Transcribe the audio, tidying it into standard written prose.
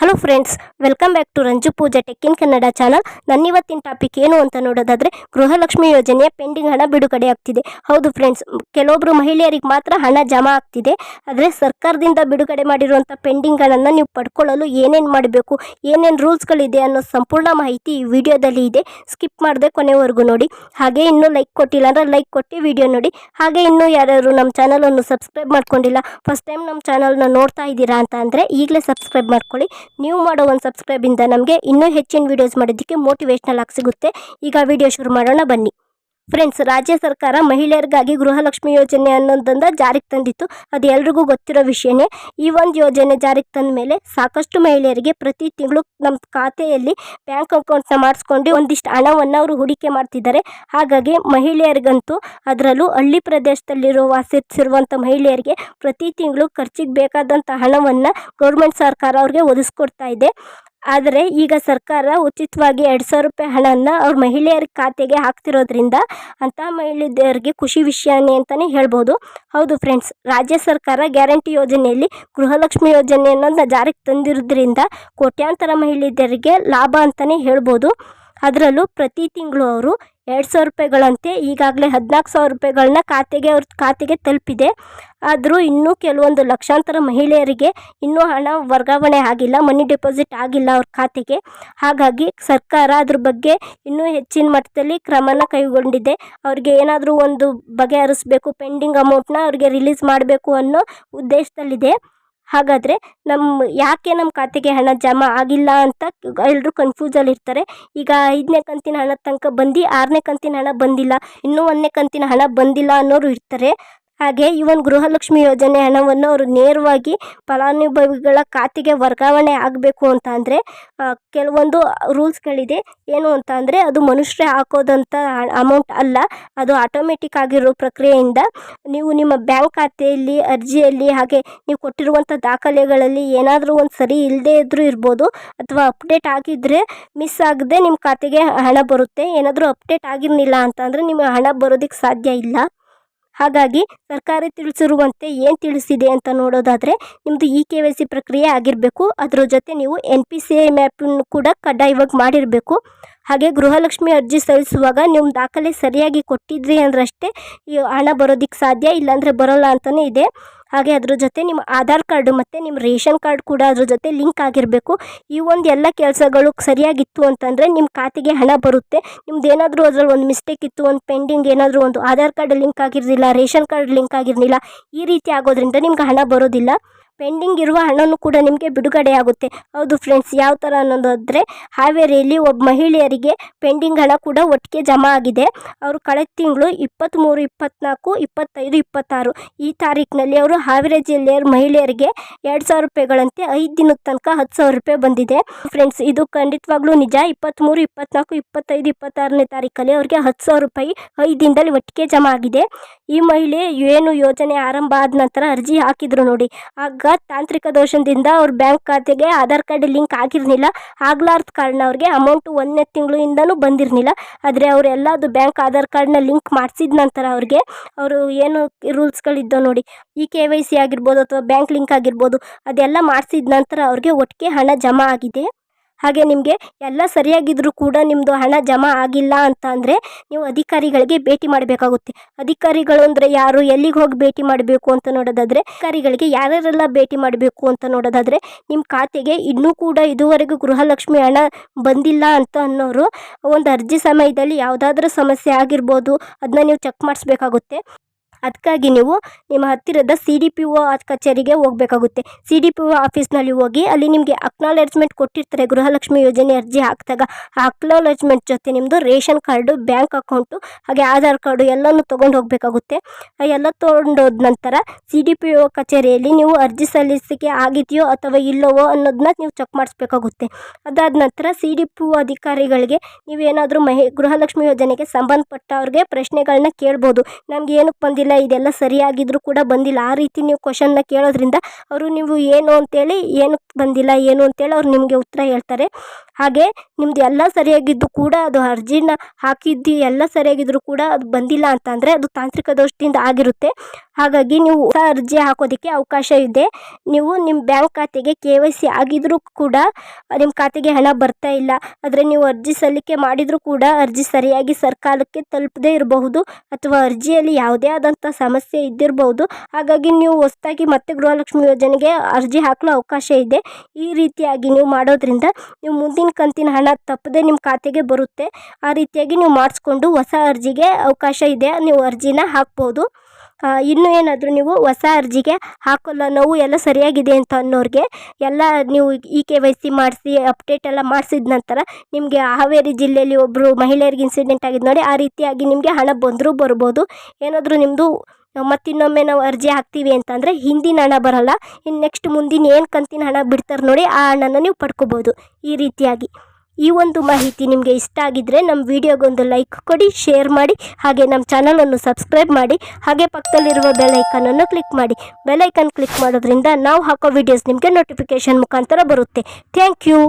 Hello friends, welcome back to Ranju Pooja tech in Kannada channel. ನನ್ನ ಇವತ್ತಿನ topic ಏನು ಅಂತ ನೋಡೋದಾದರೆ, ಗೃಹಲಕ್ಷ್ಮಿ ಯೋಜನೆಯ ಪೆಂಡಿಂಗ್ ಹಣ ಬಿಡುಗಡೆ ಆಗ್ತಿದೆ. ಹೌದು ಫ್ರೆಂಡ್ಸ್, ಕೆಲವೊಬ್ಬರು ಮಹಿಳೆಯರಿಗೆ ಮಾತ್ರ ಹಣ ಜಮಾ ಆಗ್ತಿದೆ. ಆದರೆ ಸರ್ಕಾರದಿಂದ ಬಿಡುಗಡೆ ಮಾಡಿರುವಂಥ ಪೆಂಡಿಂಗ್ ಹಣನ ನೀವು ಪಡ್ಕೊಳ್ಳಲು ಏನೇನು ಮಾಡಬೇಕು, ಏನೇನು ರೂಲ್ಸ್ಗಳಿದೆ ಅನ್ನೋ ಸಂಪೂರ್ಣ ಮಾಹಿತಿ ಈ ವಿಡಿಯೋದಲ್ಲಿ ಇದೆ. ಸ್ಕಿಪ್ ಮಾಡದೆ ಕೊನೆವರೆಗೂ ನೋಡಿ. ಹಾಗೆ ಇನ್ನೂ ಲೈಕ್ ಕೊಟ್ಟಿಲ್ಲ ಅಂದರೆ ಲೈಕ್ ಕೊಟ್ಟು ವಿಡಿಯೋ ನೋಡಿ. ಹಾಗೆ ಇನ್ನೂ ಯಾರ್ಯಾರು ನಮ್ಮ ಚಾನಲನ್ನು ಸಬ್ಸ್ಕ್ರೈಬ್ ಮಾಡ್ಕೊಂಡಿಲ್ಲ, ಫಸ್ಟ್ ಟೈಮ್ ನಮ್ಮ ಚಾನಲ್ನ ನೋಡ್ತಾ ಇದ್ದೀರಾ ಅಂತ ಅಂದರೆ ಈಗಲೇ ಸಬ್ಸ್ಕ್ರೈಬ್ ಮಾಡ್ಕೊಳ್ಳಿ. ನೀವು ಮಾಡೋ ಒಂದು ಸಬ್ಸ್ಕ್ರೈಬಿಂದ ನಮಗೆ ಇನ್ನೂ ಹೆಚ್ಚಿನ ವೀಡಿಯೋಸ್ ಮಾಡೋದಕ್ಕೆ ಮೋಟಿವೇಶ್ನಲ್ ಆಗಿ ಸಿಗುತ್ತೆ. ಈಗ ವಿಡಿಯೋ ಶುರು ಮಾಡೋಣ ಬನ್ನಿ. ಫ್ರೆಂಡ್ಸ್, ರಾಜ್ಯ ಸರ್ಕಾರ ಮಹಿಳೆಯರಿಗಾಗಿ ಗೃಹಲಕ್ಷ್ಮಿ ಯೋಜನೆ ಅನ್ನೋದನ್ನ ಜಾರಿಗೆ ತಂದಿತ್ತು. ಅದು ಎಲ್ರಿಗೂ ಗೊತ್ತಿರೋ ವಿಷಯನೇ. ಈ ಒಂದು ಯೋಜನೆ ಜಾರಿಗೆ ತಂದ ಮೇಲೆ ಸಾಕಷ್ಟು ಮಹಿಳೆಯರಿಗೆ ಪ್ರತಿ ತಿಂಗಳು ನಮ್ಮ ಖಾತೆಯಲ್ಲಿ ಬ್ಯಾಂಕ್ ಅಕೌಂಟ್ನ ಮಾಡಿಸ್ಕೊಂಡು ಒಂದಿಷ್ಟು ಹಣವನ್ನು ಅವರು ಹೂಡಿಕೆ ಮಾಡ್ತಿದ್ದಾರೆ. ಹಾಗಾಗಿ ಮಹಿಳೆಯರಿಗಂತೂ, ಅದರಲ್ಲೂ ಹಳ್ಳಿ ಪ್ರದೇಶದಲ್ಲಿರೋ ವಾಸಿಸಿರುವಂಥ ಮಹಿಳೆಯರಿಗೆ ಪ್ರತಿ ತಿಂಗಳು ಖರ್ಚಿಗೆ ಬೇಕಾದಂಥ ಹಣವನ್ನು ಗೌರ್ಮೆಂಟ್ ಸರ್ಕಾರ ಅವ್ರಿಗೆ ಒದಗಿಸ್ಕೊಡ್ತಾ ಇದೆ. ಆದರೆ ಈಗ ಸರ್ಕಾರ ಉಚಿತವಾಗಿ 2,000 ರೂಪಾಯಿ ಹಣನ ಅವ್ರ ಮಹಿಳೆಯರ ಖಾತೆಗೆ ಹಾಕ್ತಿರೋದ್ರಿಂದ ಅಂಥ ಮಹಿಳೆಯರಿಗೆ ಖುಷಿ ವಿಷಯನೇ ಅಂತಲೇ ಹೇಳ್ಬೋದು. ಹೌದು ಫ್ರೆಂಡ್ಸ್, ರಾಜ್ಯ ಸರ್ಕಾರ ಗ್ಯಾರಂಟಿ ಯೋಜನೆಯಲ್ಲಿ ಗೃಹಲಕ್ಷ್ಮಿ ಯೋಜನೆ ಅನ್ನೋದನ್ನ ಜಾರಿಗೆ ತಂದಿರೋದ್ರಿಂದ ಕೋಟ್ಯಾಂತರ ಮಹಿಳೆಯರಿಗೆ ಲಾಭ ಅಂತಲೇ ಹೇಳ್ಬೋದು. ಅದರಲ್ಲೂ ಪ್ರತಿ ತಿಂಗಳು ಅವರು 2,000 ರೂಪಾಯಿಗಳಂತೆ ಈಗಾಗಲೇ 14,000 ರೂಪಾಯಿಗಳನ್ನ ಅವ್ರ ಖಾತೆಗೆ ತಲುಪಿದೆ. ಆದರೂ ಇನ್ನೂ ಕೆಲವೊಂದು ಲಕ್ಷಾಂತರ ಮಹಿಳೆಯರಿಗೆ ಇನ್ನೂ ಹಣ ವರ್ಗಾವಣೆ ಆಗಿಲ್ಲ, ಮನಿ ಡೆಪಾಸಿಟ್ ಆಗಿಲ್ಲ ಅವ್ರ ಖಾತೆಗೆ. ಹಾಗಾಗಿ ಸರ್ಕಾರ ಅದ್ರ ಬಗ್ಗೆ ಇನ್ನೂ ಹೆಚ್ಚಿನ ಮಟ್ಟದಲ್ಲಿ ಕ್ರಮನ ಕೈಗೊಂಡಿದೆ. ಅವ್ರಿಗೆ ಏನಾದರೂ ಒಂದು ಬಗೆಹರಿಸಬೇಕು, ಪೆಂಡಿಂಗ್ ಅಮೌಂಟ್ನ ಅವ್ರಿಗೆ ರಿಲೀಸ್ ಮಾಡಬೇಕು ಅನ್ನೋ ಉದ್ದೇಶದಲ್ಲಿದೆ. ಹಾಗಾದರೆ ಯಾಕೆ ನಮ್ಮ ಖಾತೆಗೆ ಹಣ ಜಮಾ ಆಗಿಲ್ಲ ಅಂತ ಎಲ್ಲರೂ ಕನ್ಫ್ಯೂಸಲ್ಲಿ ಇರ್ತಾರೆ. ಈಗ 5ನೇ ಕಂತಿನ ಹಣ ತನಕ ಬಂದು 6ನೇ ಕಂತಿನ ಹಣ ಬಂದಿಲ್ಲ, ಇನ್ನೂ 1ನೇ ಕಂತಿನ ಹಣ ಬಂದಿಲ್ಲ ಅನ್ನೋರು ಇರ್ತಾರೆ. ಹಾಗೆ ಈ ಒಂದು ಗೃಹಲಕ್ಷ್ಮಿ ಯೋಜನೆ ಹಣವನ್ನು ಅವರು ನೇರವಾಗಿ ಫಲಾನುಭವಿಗಳ ಖಾತೆಗೆ ವರ್ಗಾವಣೆ ಆಗಬೇಕು ಅಂತ ಅಂದರೆ ಕೆಲವೊಂದು ರೂಲ್ಸ್ಗಳಿದೆ. ಏನು ಅಂತ ಅಂದರೆ, ಅದು ಮನುಷ್ಯರೇ ಹಾಕೋದಂಥ ಅಮೌಂಟ್ ಅಲ್ಲ, ಅದು ಆಟೋಮೆಟಿಕ್ ಆಗಿರೋ ಪ್ರಕ್ರಿಯೆಯಿಂದ ನೀವು ನಿಮ್ಮ ಬ್ಯಾಂಕ್ ಖಾತೆಯಲ್ಲಿ ಅರ್ಜಿಯಲ್ಲಿ ಹಾಗೆ ನೀವು ಕೊಟ್ಟಿರುವಂಥ ದಾಖಲೆಗಳಲ್ಲಿ ಏನಾದರೂ ಒಂದು ಸರಿ ಇಲ್ಲದೇ ಇದ್ರೂ ಇರ್ಬೋದು, ಅಥವಾ ಅಪ್ಡೇಟ್ ಆಗಿದ್ದರೆ ಮಿಸ್ ಆಗದೆ ನಿಮ್ಮ ಖಾತೆಗೆ ಹಣ ಬರುತ್ತೆ. ಏನಾದರೂ ಅಪ್ಡೇಟ್ ಆಗಿರಲಿಲ್ಲ ಅಂತ ಅಂದರೆ ನಿಮಗೆ ಹಣ ಬರೋದಕ್ಕೆ ಸಾಧ್ಯ ಇಲ್ಲ. ಹಾಗಾಗಿ ಸರ್ಕಾರ ತಿಳಿಸಿರುವಂತೆ ಏನು ತಿಳಿಸಿದೆ ಅಂತ ನೋಡೋದಾದರೆ, ನಿಮ್ಮದು KYC ಪ್ರಕ್ರಿಯೆ ಆಗಿರಬೇಕು. ಅದರ ಜೊತೆ ನೀವು NPCI ಮ್ಯಾಪನ್ನು ಕೂಡ ಕಡ್ಡಾಯವಾಗಿ ಮಾಡಿರಬೇಕು. ಹಾಗೆ ಗೃಹಲಕ್ಷ್ಮಿ ಅರ್ಜಿ ಸಲ್ಲಿಸುವಾಗ ನಿಮ್ಮ ದಾಖಲೆ ಸರಿಯಾಗಿ ಕೊಟ್ಟಿದ್ರಿ ಅಂದ್ರಷ್ಟೇ ಈ ಹಣ ಬರೋದಕ್ಕೆ ಸಾಧ್ಯ, ಇಲ್ಲಾಂದರೆ ಬರೋಲ್ಲ ಅಂತಲೇ ಇದೆ. ಹಾಗೆ ಅದ್ರ ಜೊತೆ ನಿಮ್ಮ ಆಧಾರ್ ಕಾರ್ಡು ಮತ್ತು ನಿಮ್ಮ ರೇಷನ್ ಕಾರ್ಡ್ ಕೂಡ ಅದ್ರ ಜೊತೆ ಲಿಂಕ್ ಆಗಿರಬೇಕು. ಈ ಒಂದು ಎಲ್ಲ ಕೆಲಸಗಳು ಸರಿಯಾಗಿತ್ತು ಅಂತಂದರೆ ನಿಮ್ಮ ಖಾತೆಗೆ ಹಣ ಬರುತ್ತೆ. ನಿಮ್ದು ಏನಾದರೂ ಅದರಲ್ಲಿ ಒಂದು ಮಿಸ್ಟೇಕ್ ಇತ್ತು, ಒಂದು ಪೆಂಡಿಂಗ್ ಏನಾದರೂ ಒಂದು ಆಧಾರ್ ಕಾರ್ಡ್ ಲಿಂಕ್ ಆಗಿರಲಿಲ್ಲ, ರೇಷನ್ ಕಾರ್ಡ್ ಲಿಂಕ್ ಆಗಿರಲಿಲ್ಲ, ಈ ರೀತಿ ಆಗೋದ್ರಿಂದ ನಿಮ್ಗೆ ಹಣ ಬರೋದಿಲ್ಲ. ಪೆಂಡಿಂಗ್ ಇರುವ ಹಣನೂ ಕೂಡ ನಿಮಗೆ ಬಿಡುಗಡೆ ಆಗುತ್ತೆ. ಹೌದು ಫ್ರೆಂಡ್ಸ್, ಯಾವ ಥರ ಅನ್ನೋದಾದರೆ, ಹಾವೇರಿಯಲ್ಲಿ ಒಬ್ಬ ಮಹಿಳೆಯರಿಗೆ ಪೆಂಡಿಂಗ್ ಹಣ ಕೂಡ ಒಟ್ಟಿಗೆ ಜಮಾ ಆಗಿದೆ. ಅವರು ಕಳೆದ ತಿಂಗಳು 23, 24, 25, 26 ಈ ತಾರೀಕಿನಲ್ಲಿ ಅವರು ಹಾವೇರಿ ಜಿಲ್ಲೆಯ ಮಹಿಳೆಯರಿಗೆ 2,000 ರೂಪಾಯಿಗಳಂತೆ 5 ದಿನದ ತನಕ 10,000 ರೂಪಾಯಿ ಬಂದಿದೆ. ಫ್ರೆಂಡ್ಸ್, ಇದು ಖಂಡಿತವಾಗ್ಲೂ ನಿಜ. 23, 24, 25, 26ನೇ ತಾರೀಕಲ್ಲಿ ಅವ್ರಿಗೆ 10,000 ರೂಪಾಯಿ 5 ದಿನದಲ್ಲಿ ಒಟ್ಟಿಗೆ ಜಮಾ ಆಗಿದೆ. ಈ ಮಹಿಳೆ ಏನು ಯೋಜನೆ ಆರಂಭ ಆದ ನಂತರ ಅರ್ಜಿ ಹಾಕಿದ್ರು ನೋಡಿ, ಆಗ ತಾಂತ್ರಿಕ ದೋಷದಿಂದ ಅವ್ರ ಬ್ಯಾಂಕ್ ಖಾತೆಗೆ ಆಧಾರ್ ಕಾರ್ಡ್ ಲಿಂಕ್ ಆಗಿರಲಿಲ್ಲ. ಆಗ್ಲಾರ್ದ ಕಾರಣ ಅವ್ರಿಗೆ ಅಮೌಂಟು 1ನೇ ತಿಂಗಳಿಂದನೂ ಬಂದಿರಲಿಲ್ಲ. ಆದರೆ ಅವರೆಲ್ಲ ಅದು ಬ್ಯಾಂಕ್ ಆಧಾರ್ ಕಾರ್ಡ್ನ ಲಿಂಕ್ ಮಾಡಿಸಿದ ನಂತರ ಅವರು ಏನು ರೂಲ್ಸ್ಗಳಿದ್ದೋ ನೋಡಿ, KYC ಆಗಿರ್ಬೋದು ಅಥವಾ ಬ್ಯಾಂಕ್ ಲಿಂಕ್ ಆಗಿರ್ಬೋದು, ಅದೆಲ್ಲ ಮಾಡಿಸಿದ ನಂತರ ಅವ್ರಿಗೆ ಒಟ್ಟಿಗೆ ಹಣ ಜಮಾ ಆಗಿದೆ. ಹಾಗೆ ನಿಮಗೆ ಎಲ್ಲ ಸರಿಯಾಗಿದ್ದರೂ ಕೂಡ ನಿಮ್ಮದು ಹಣ ಜಮಾ ಆಗಿಲ್ಲ ಅಂತ ಅಂದರೆ ನೀವು ಅಧಿಕಾರಿಗಳಿಗೆ ಭೇಟಿ ಮಾಡಬೇಕಾಗುತ್ತೆ. ಅಧಿಕಾರಿಗಳು ಅಂದರೆ ಯಾರು, ಎಲ್ಲಿಗೆ ಹೋಗಿ ಭೇಟಿ ಮಾಡಬೇಕು ಅಂತ ನೋಡೋದಾದರೆ, ಅಧಿಕಾರಿಗಳಿಗೆ ಯಾರ್ಯಾರೆಲ್ಲ ಭೇಟಿ ಮಾಡಬೇಕು ಅಂತ ನೋಡೋದಾದರೆ, ನಿಮ್ಮ ಖಾತೆಗೆ ಇನ್ನೂ ಕೂಡ ಇದುವರೆಗೂ ಗೃಹಲಕ್ಷ್ಮಿ ಹಣ ಬಂದಿಲ್ಲ ಅಂತ ಅನ್ನೋರು ಒಂದು ಅರ್ಜಿ ಸಮಯದಲ್ಲಿ ಯಾವುದಾದ್ರೂ ಸಮಸ್ಯೆ ಆಗಿರ್ಬೋದು, ಅದನ್ನ ನೀವು ಚೆಕ್ ಮಾಡಿಸ್ಬೇಕಾಗುತ್ತೆ. ಅದಕ್ಕಾಗಿ ನೀವು ನಿಮ್ಮ ಹತ್ತಿರದ CDPO ಕಚೇರಿಗೆ ಹೋಗಬೇಕಾಗುತ್ತೆ. CDPO ಆಫೀಸ್ನಲ್ಲಿ ಹೋಗಿ ಅಲ್ಲಿ ನಿಮಗೆ ಅಕ್ನಾಲೇಜ್ಮೆಂಟ್ ಕೊಟ್ಟಿರ್ತಾರೆ. ಗೃಹಲಕ್ಷ್ಮಿ ಯೋಜನೆ ಅರ್ಜಿ ಹಾಕಿದಾಗ ಆ ಅಕ್ನಾಲೇಜ್ಮೆಂಟ್ ಜೊತೆ ನಿಮ್ಮದು ರೇಷನ್ ಕಾರ್ಡು, ಬ್ಯಾಂಕ್ ಅಕೌಂಟು ಹಾಗೆ ಆಧಾರ್ ಕಾರ್ಡು ಎಲ್ಲನೂ ತೊಗೊಂಡು ಹೋಗಬೇಕಾಗುತ್ತೆ. ಎಲ್ಲ ತೊಗೊಂಡೋದ ನಂತರ CDPO ಕಚೇರಿಯಲ್ಲಿ ನೀವು ಅರ್ಜಿ ಸಲ್ಲಿಸಿಕೆ ಆಗಿದೆಯೋ ಅಥವಾ ಇಲ್ಲವೋ ಅನ್ನೋದನ್ನ ನೀವು ಚೆಕ್ ಮಾಡಿಸ್ಬೇಕಾಗುತ್ತೆ. ಅದಾದ ನಂತರ CDPO ಅಧಿಕಾರಿಗಳಿಗೆ ನೀವೇನಾದರೂ ಗೃಹಲಕ್ಷ್ಮಿ ಯೋಜನೆಗೆ ಸಂಬಂಧಪಟ್ಟವ್ರಿಗೆ ಪ್ರಶ್ನೆಗಳನ್ನ ಕೇಳ್ಬೋದು. ನಮ್ಗೆ ಏನಕ್ಕೆ ಬಂದಿಲ್ಲ, ಇದೆಲ್ಲ ಸರಿಯಾಗಿದ್ರೂ ಕೂಡ ಬಂದಿಲ್ಲ, ಆ ರೀತಿ ನೀವು ಕ್ವಶನ್ನ ಕೇಳೋದ್ರಿಂದ ಅವರು ನೀವು ಏನು ಅಂತೇಳಿ ಏನಕ್ಕೆ ಬಂದಿಲ್ಲ ಏನು ಅಂತೇಳಿ ಅವ್ರು ನಿಮಗೆ ಉತ್ತರ ಹೇಳ್ತಾರೆ. ಹಾಗೆ ನಿಮ್ಮದು ಎಲ್ಲ ಸರಿಯಾಗಿದ್ದು ಕೂಡ ಅದು ಅರ್ಜಿನ ಹಾಕಿದ್ದು ಎಲ್ಲ ಸರಿಯಾಗಿದ್ದರೂ ಕೂಡ ಅದು ಬಂದಿಲ್ಲ ಅಂತಂದರೆ ಅದು ತಾಂತ್ರಿಕ ದೋಷದಿಂದ ಆಗಿರುತ್ತೆ. ಹಾಗಾಗಿ ನೀವು ಹೊಸ ಅರ್ಜಿ ಹಾಕೋದಕ್ಕೆ ಅವಕಾಶ ಇದೆ. ನೀವು ನಿಮ್ಮ ಬ್ಯಾಂಕ್ ಖಾತೆಗೆ KYC ಆಗಿದ್ರೂ ಕೂಡ ನಿಮ್ಮ ಖಾತೆಗೆ ಹಣ ಬರ್ತಾ ಇಲ್ಲ, ಆದರೆ ನೀವು ಅರ್ಜಿ ಸಲ್ಲಿಕೆ ಮಾಡಿದರೂ ಕೂಡ ಅರ್ಜಿ ಸರಿಯಾಗಿ ಸರ್ಕಾರಕ್ಕೆ ತಲುಪದೇ ಇರಬಹುದು ಅಥವಾ ಅರ್ಜಿಯಲ್ಲಿ ಯಾವುದೇ ಆದಂಥ ಸಮಸ್ಯೆ ಇದ್ದಿರಬಹುದು. ಹಾಗಾಗಿ ನೀವು ಹೊಸದಾಗಿ ಮತ್ತೆ ಗೃಹಲಕ್ಷ್ಮಿ ಯೋಜನೆಗೆ ಅರ್ಜಿ ಹಾಕಲು ಅವಕಾಶ ಇದೆ. ಈ ರೀತಿಯಾಗಿ ನೀವು ಮಾಡೋದ್ರಿಂದ ನೀವು ಮುಂದಿನ ಕಂತಿನ ಹಣ ತಪ್ಪದೆ ನಿಮ್ಮ ಖಾತೆಗೆ ಬರುತ್ತೆ. ಆ ರೀತಿಯಾಗಿ ನೀವು ಮಾಡಿಸ್ಕೊಂಡು ಹೊಸ ಅರ್ಜಿಗೆ ಅವಕಾಶ ಇದೆ, ನೀವು ಅರ್ಜಿನ ಹಾಕ್ಬೋದು. ಇನ್ನೂ ಏನಾದರೂ ನೀವು ಹೊಸ ಅರ್ಜಿಗೆ ಹಾಕೋಲ್ಲ, ನಾವು ಎಲ್ಲ ಸರಿಯಾಗಿದೆ ಅಂತ ಅನ್ನೋರಿಗೆ ಎಲ್ಲ ನೀವು KYC ಮಾಡಿಸಿ ಅಪ್ಡೇಟ್ ಎಲ್ಲ ಮಾಡಿಸಿದ ನಂತರ ನಿಮಗೆ ಹಾವೇರಿ ಜಿಲ್ಲೆಯಲ್ಲಿ ಒಬ್ಬರು ಮಹಿಳೆಯರಿಗೆ ಇನ್ಸಿಡೆಂಟ್ ಆಗಿದೆ ನೋಡಿ, ಆ ರೀತಿಯಾಗಿ ನಿಮಗೆ ಹಣ ಬಂದರೂ ಬರ್ಬೋದು. ಏನಾದರೂ ನಿಮ್ಮದು ಮತ್ತಿನ್ನೊಮ್ಮೆ ನಾವು ಅರ್ಜಿ ಹಾಕ್ತೀವಿ ಅಂತಂದರೆ ಹಿಂದಿನ ಹಣ ಬರಲ್ಲ, ಇನ್ನು ನೆಕ್ಸ್ಟ್ ಮುಂದಿನ ಏನು ಕಂತಿನ ಹಣ ಬಿಡ್ತಾರೆ ನೋಡಿ ಆ ಹಣನ ನೀವು ಪಡ್ಕೋಬೋದು. ಈ ರೀತಿಯಾಗಿ ಈ ಒಂದು ಮಾಹಿತಿ ನಿಮಗೆ ಇಷ್ಟ ಆಗಿದ್ದರೆ ನಮ್ಮ ವಿಡಿಯೋಗೊಂದು ಲೈಕ್ ಕೊಡಿ, ಶೇರ್ ಮಾಡಿ, ಹಾಗೆ ನಮ್ಮ ಚಾನಲನ್ನು ಸಬ್ಸ್ಕ್ರೈಬ್ ಮಾಡಿ, ಹಾಗೆ ಪಕ್ಕದಲ್ಲಿರುವ ಬೆಲ್ ಐಕನನ್ನು ಕ್ಲಿಕ್ ಮಾಡಿ. ಬೆಲ್ ಐಕನ್ ಕ್ಲಿಕ್ ಮಾಡೋದ್ರಿಂದ ನಾವು ಹಾಕೋ ವಿಡಿಯೋಸ್ ನಿಮಗೆ ನೋಟಿಫಿಕೇಷನ್ ಮುಖಾಂತರ ಬರುತ್ತೆ. Thank you.